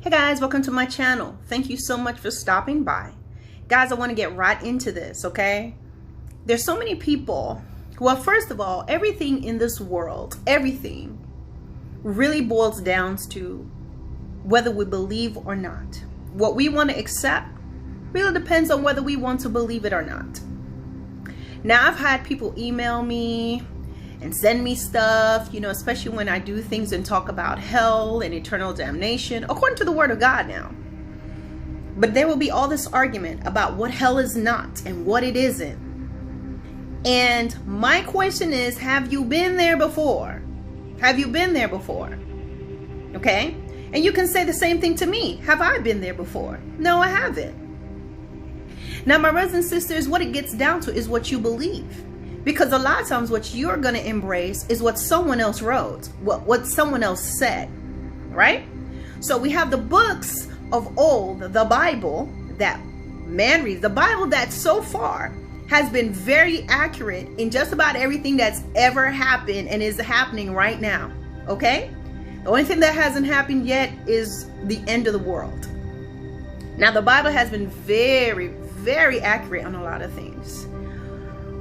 Hey guys, welcome to my channel. Thank you so much for stopping by. Guys, I want to get right into this, okay? There's so many people. Well, first of all, everything in this world, everything really boils down to whether we believe or not. What we want to accept really depends on whether we want to believe it or not. Now, I've had people email me and send me stuff, especially when I do things and talk about hell and eternal damnation, according to the word of God now. But there will be all this argument about what hell is not and what it isn't. And my question is, have you been there before? Have you been there before? Okay? And you can say the same thing to me. Have I been there before? No, I haven't. Now, my brothers and sisters, what it gets down to is what you believe. Because a lot of times what you're going to embrace is what someone else wrote, what someone else said, right? So we have the books of old, the Bible that man reads, the Bible that so far has been very accurate in just about everything that's ever happened and is happening right now, okay? The only thing that hasn't happened yet is the end of the world. Now, the Bible has been very, very accurate on a lot of things,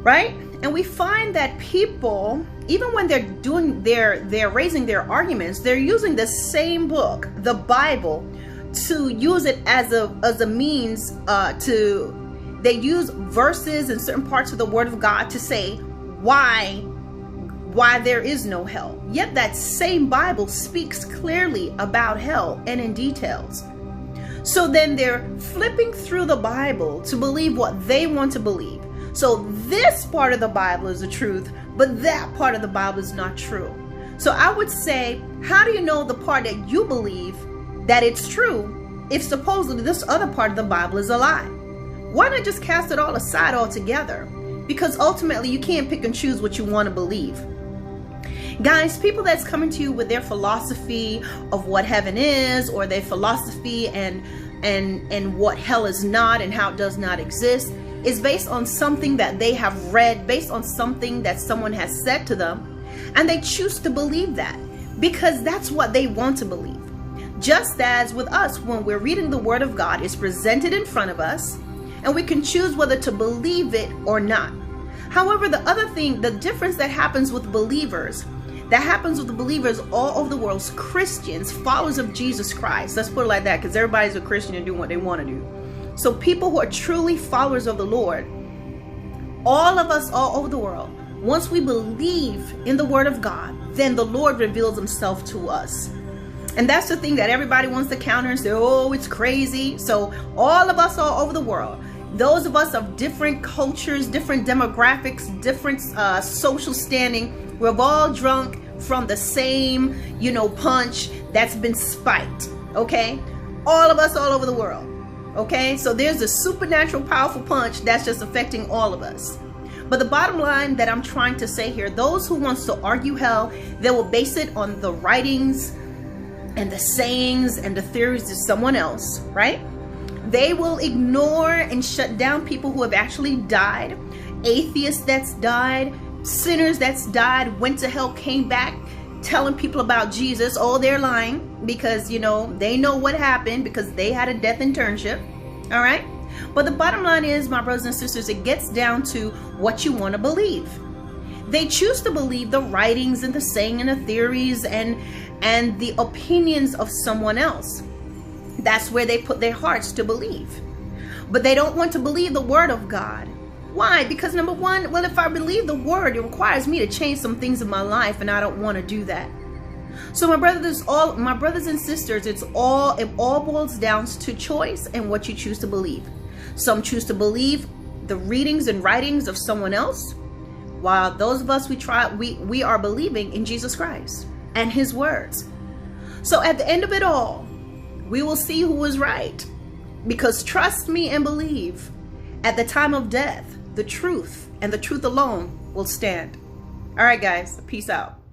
right? And we find that people, even when they're raising their arguments, they're using the same book, the Bible, to use it as a means they use verses in certain parts of the Word of God to say why there is no hell. Yet that same Bible speaks clearly about hell and in details. So then they're flipping through the Bible to believe what they want to believe. So this part of the Bible is the truth, but that part of the Bible is not true. So I would say, how do you know the part that you believe that it's true if supposedly this other part of the Bible is a lie? Why not just cast it all aside altogether? Because ultimately you can't pick and choose what you want to believe. Guys, people that's coming to you with their philosophy of what heaven is, or their philosophy and what hell is not and how it does not exist, is based on something that they have read, based on something that someone has said to them, and they choose to believe that because that's what they want to believe. Just as with us, when we're reading the Word of God, it's presented in front of us, and we can choose whether to believe it or not. However, the difference that happens with believers, all over the world, Christians, followers of Jesus Christ, let's put it like that, because everybody's a Christian and doing what they want to do. So people who are truly followers of the Lord, all of us all over the world, once we believe in the Word of God, then the Lord reveals Himself to us. And that's the thing that everybody wants to counter and say, oh, it's crazy. So all of us all over the world, those of us of different cultures, different demographics, different social standing, we've all drunk from the same, punch that's been spiked, okay? All of us all over the world. Okay, so there's a supernatural powerful punch that's just affecting all of us. But the bottom line that I'm trying to say here, those who wants to argue hell, they will base it on the writings and the sayings and the theories of someone else, right? They will ignore and shut down people who have actually died, atheists that's died, sinners that's died, went to hell, came back, telling people about Jesus. Oh, they're lying because, they know what happened because they had a death internship. All right. But the bottom line is, my brothers and sisters, it gets down to what you want to believe. They choose to believe the writings and the saying and the theories and the opinions of someone else. That's where they put their hearts to believe. But they don't want to believe the Word of God. Why? Because number one, well, if I believe the Word, it requires me to change some things in my life, and I don't want to do that. So my brothers and sisters, it all boils down to choice and what you choose to believe. Some choose to believe the readings and writings of someone else, while those of us we are believing in Jesus Christ and His words. So at the end of it all, we will see who was right, because trust me and believe, at the time of death, the truth and the truth alone will stand. All right, guys, peace out.